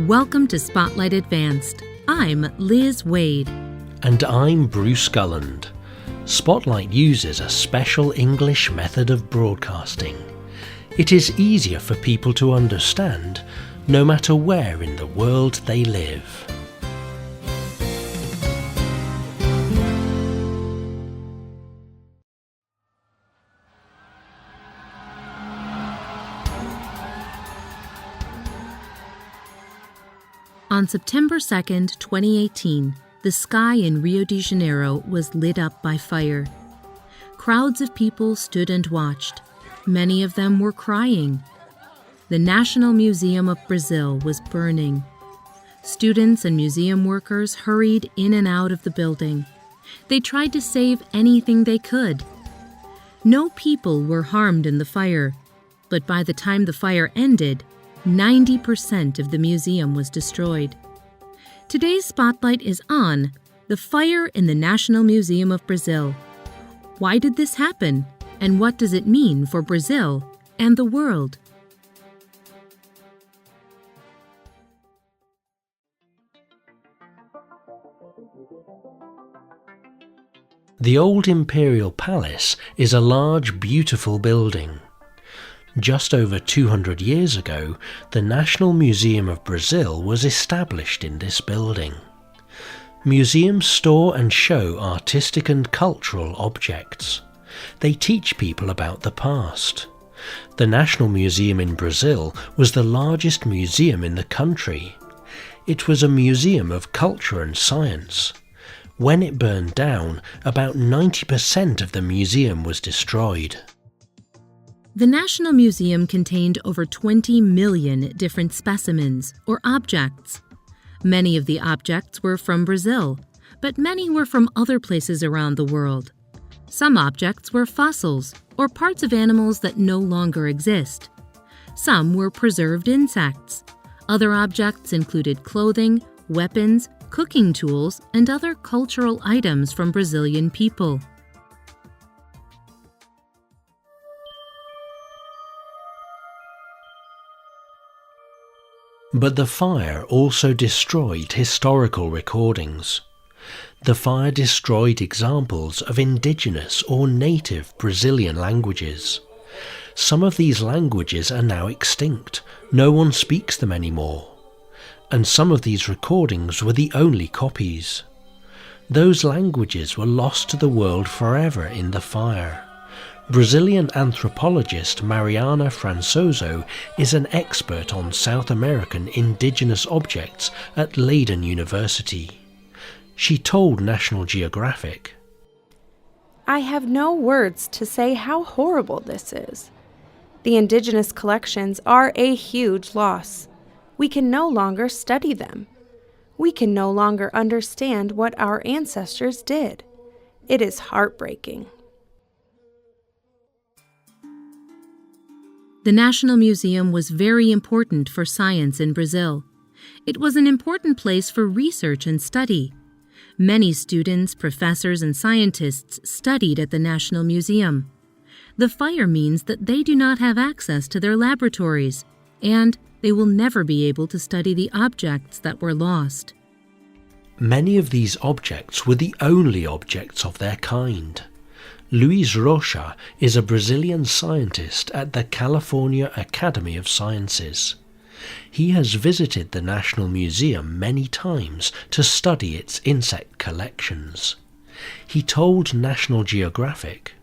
Welcome to Spotlight Advanced. I'm Liz Waid. And I'm Bruce Gulland. Spotlight uses a special English method of broadcasting. It is easier for people to understand, no matter where in the world they live. On September 2nd, 2018, the sky in Rio de Janeiro was lit up by fire. Crowds of people stood and watched. Many of them were crying. The National Museum of Brazil was burning. Students and museum workers hurried in and out of the building. They tried to save anything they could. No people were harmed in the fire, but by the time the fire ended, 90% of the museum was destroyed. Today's spotlight is on the fire in the National Museum of Brazil. Why did this happen, and what does it mean for Brazil and the world? The old Imperial Palace is a large, beautiful building. Just over 200 years ago, the National Museum of Brazil was established in this building. Museums store and show artistic and cultural objects. They teach people about the past. The National Museum in Brazil was the largest museum in the country. It was a museum of culture and science. When it burned down, about 90% of the museum was destroyed. The National Museum contained over 20 million different specimens, or objects. Many of the objects were from Brazil, but many were from other places around the world. Some objects were fossils, or parts of animals that no longer exist. Some were preserved insects. Other objects included clothing, weapons, cooking tools, and other cultural items from Brazilian people. But the fire also destroyed historical recordings. The fire destroyed examples of indigenous or native Brazilian languages. Some of these languages are now extinct. No one speaks them anymore. And some of these recordings were the only copies. Those languages were lost to the world forever in the fire. Brazilian anthropologist Mariana Francoso is an expert on South American indigenous objects at Leiden University. She told National Geographic, "I have no words to say how horrible this is. The indigenous collections are a huge loss. We can no longer study them. We can no longer understand what our ancestors did. It is heartbreaking." The National Museum was very important for science in Brazil. It was an important place for research and study. Many students, professors, and scientists studied at the National Museum. The fire means that they do not have access to their laboratories, and they will never be able to study the objects that were lost. Many of these objects were the only objects of their kind. Luiz Rocha is a Brazilian scientist at the California Academy of Sciences. He has visited the National Museum many times to study its insect collections. He told National Geographic,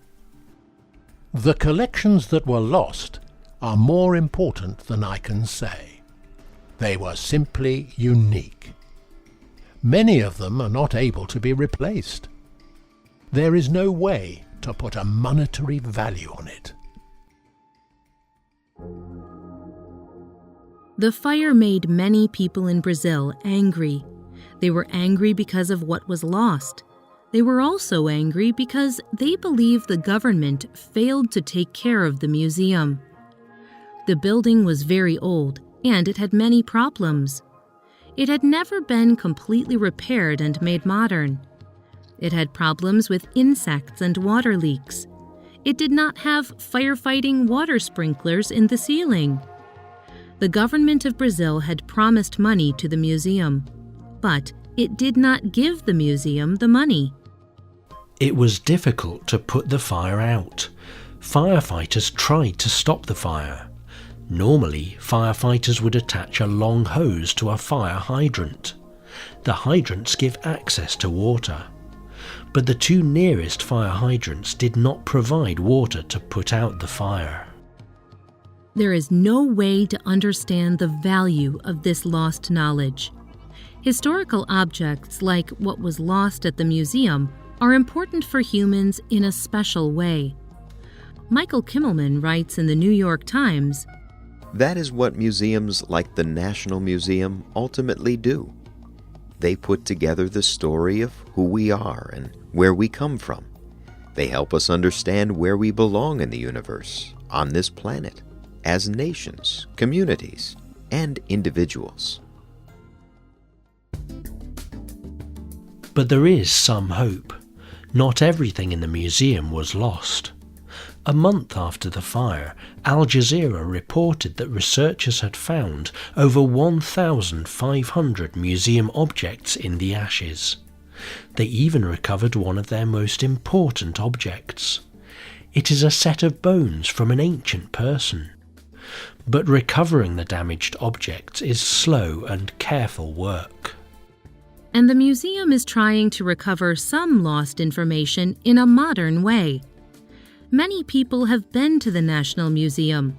"The collections that were lost are more important than I can say. They were simply unique. Many of them are not able to be replaced. There is no way to put a monetary value on it." The fire made many people in Brazil angry. They were angry because of what was lost. They were also angry because they believed the government failed to take care of the museum. The building was very old, and it had many problems. It had never been completely repaired and made modern. It had problems with insects and water leaks. It did not have firefighting water sprinklers in the ceiling. The government of Brazil had promised money to the museum, but it did not give the museum the money. It was difficult to put the fire out. Firefighters tried to stop the fire. Normally, firefighters would attach a long hose to a fire hydrant. The hydrants give access to water. But the two nearest fire hydrants did not provide water to put out the fire. There is no way to understand the value of this lost knowledge. Historical objects like what was lost at the museum are important for humans in a special way. Michael Kimmelman writes in the New York Times, "That is what museums like the National Museum ultimately do. They put together the story of who we are and where we come from. They help us understand where we belong in the universe, on this planet, as nations, communities, and individuals." But there is some hope. Not everything in the museum was lost. A month after the fire, Al Jazeera reported that researchers had found over 1,500 museum objects in the ashes. They even recovered one of their most important objects. It is a set of bones from an ancient person. But recovering the damaged objects is slow and careful work. And the museum is trying to recover some lost information in a modern way. Many people have been to the National Museum.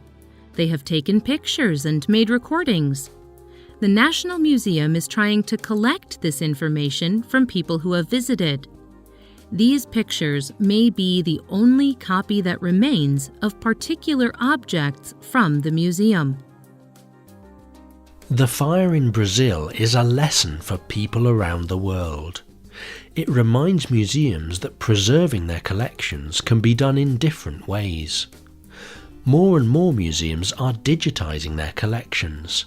They have taken pictures and made recordings. The National Museum is trying to collect this information from people who have visited. These pictures may be the only copy that remains of particular objects from the museum. The fire in Brazil is a lesson for people around the world. It reminds museums that preserving their collections can be done in different ways. More and more museums are digitizing their collections.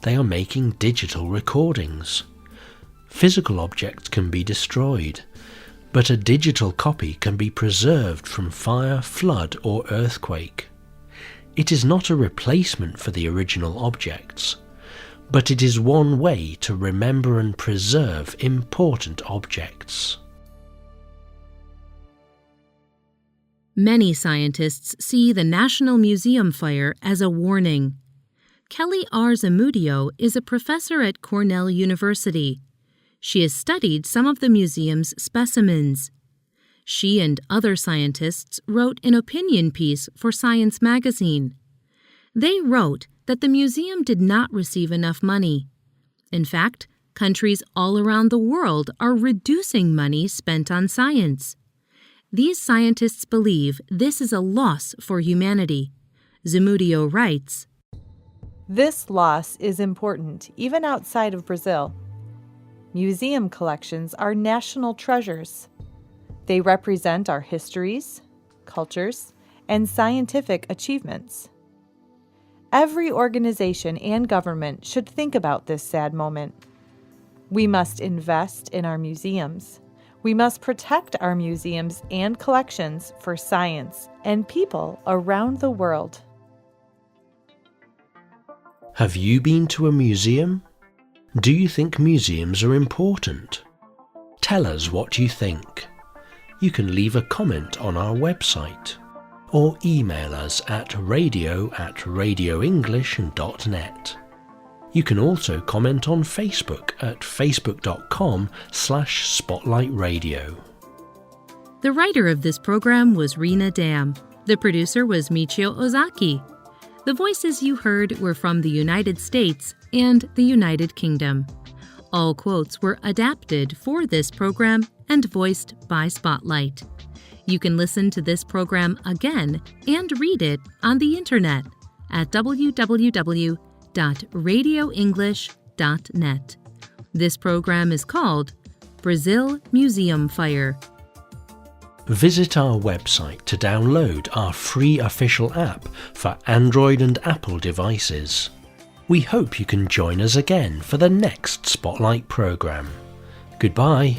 They are making digital recordings. Physical objects can be destroyed, but a digital copy can be preserved from fire, flood, or earthquake. It is not a replacement for the original objects, but it is one way to remember and preserve important objects. Many scientists see the National Museum fire as a warning. Kelly R. Zamudio is a professor at Cornell University. She has studied some of the museum's specimens. She and other scientists wrote an opinion piece for Science magazine. They wrote that the museum did not receive enough money. In fact, countries all around the world are reducing money spent on science. These scientists believe this is a loss for humanity. Zamudio writes, "This loss is important even outside of Brazil. Museum collections are national treasures. They represent our histories, cultures, and scientific achievements. Every organization and government should think about this sad moment. We must invest in our museums. We must protect our museums and collections for science and people around the world." Have you been to a museum? Do you think museums are important? Tell us what you think. You can leave a comment on our website or email us at radio@radioenglish.net. You can also comment on Facebook at facebook.com/spotlightradio. The writer of this program was Rena Dam. The producer was Michio Ozaki. The voices you heard were from the United States and the United Kingdom. All quotes were adapted for this program and voiced by Spotlight. You can listen to this program again and read it on the internet at www.radioenglish.net. This program is called Brazil Museum Fire. Visit our website to download our free official app for Android and Apple devices. We hope you can join us again for the next Spotlight program. Goodbye.